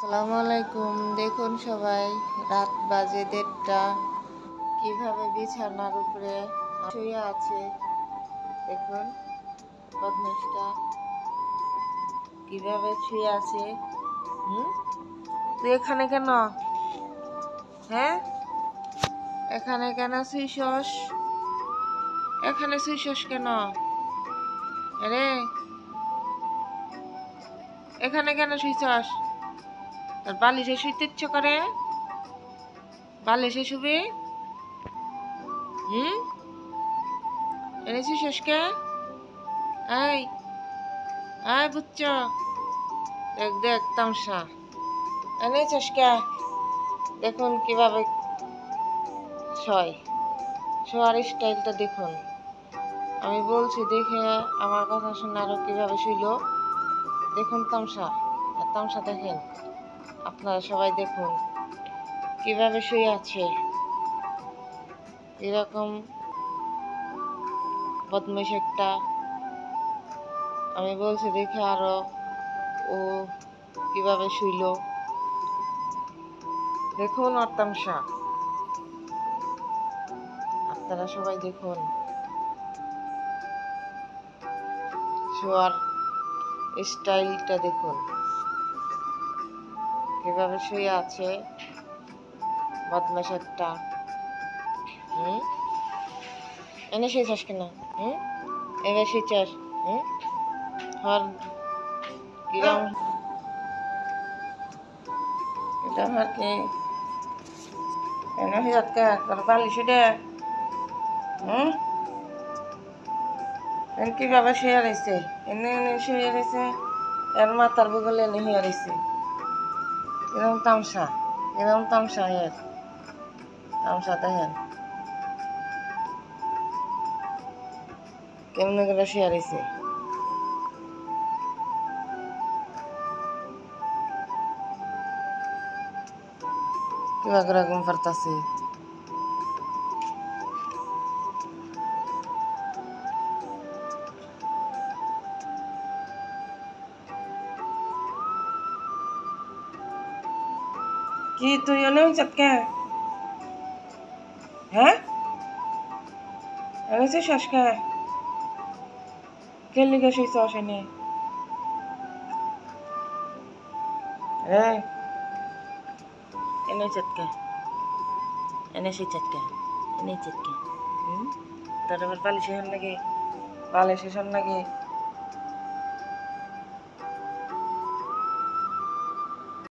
আসসালামু আলাইকুম। দেখুন সবাই, রাত বাজে 1:30। কিভাবে বিছানার উপরে শুয়ে আছে দেখুন। বদমাইশটা কিভাবে শুয়ে আছে। তুই এখানে কেন? হ্যাঁ, এখানে কেন শুইছস? এখানে শুইছস কেন রে? এখানে কেন শুইছস? তোর বালিশে শুইতে ইচ্ছে করে? বালিশে শুবি? এনে শুইছস কে? এই আয় বুচ্চ, দেখ দেখ তামসা এনেছিস কে? দেখুন কিভাবে শোয়ার স্টাইলটা দেখুন। আমি বলছি দেখে আমার কথা শুনে আরো কিভাবে শুইল দেখুন। তামসা আর তামসা দেখেন, আপনারা সবাই দেখুন কিভাবে শুয়ে আছে। এরকম বদমাইশ একটা। আমি বলছি দেখে আরো ও কিভাবে শুইল দেখুন। আর তামসা আপনারা সবাই দেখুন শোয়ার স্টাইলটা দেখুন কিভাবে শুয়ে আছে বদমাইশ একটা। এনে শুয়েছিস কেন? এবার শুয়েছিস? হর কিরম এটা আমার কি এনে হয়ে তোর বালিশ দে। কিভাবে শুয়ে রয়েছে? এনে এনে শুয়ে রয়েছে, এর মাথার বগলে এনে হয়ে রয়েছে। এরকম তামসা, এরকম তামসা এর তামসা দেখেন কেমনে করে শুয়ে রয়েছে। কিবা করে ঘুম পারতাছে। কি তুই এনে চটকে? হ্যাঁ, এনেছিস শ্বাসকে? কে লিখে শুয়েছ আসেনি রে? এনে চটকে, এনে সেই চটকে, এনে চটকে। তোর আবার পালিশ হন লাগে, পালিশ হন লাগে।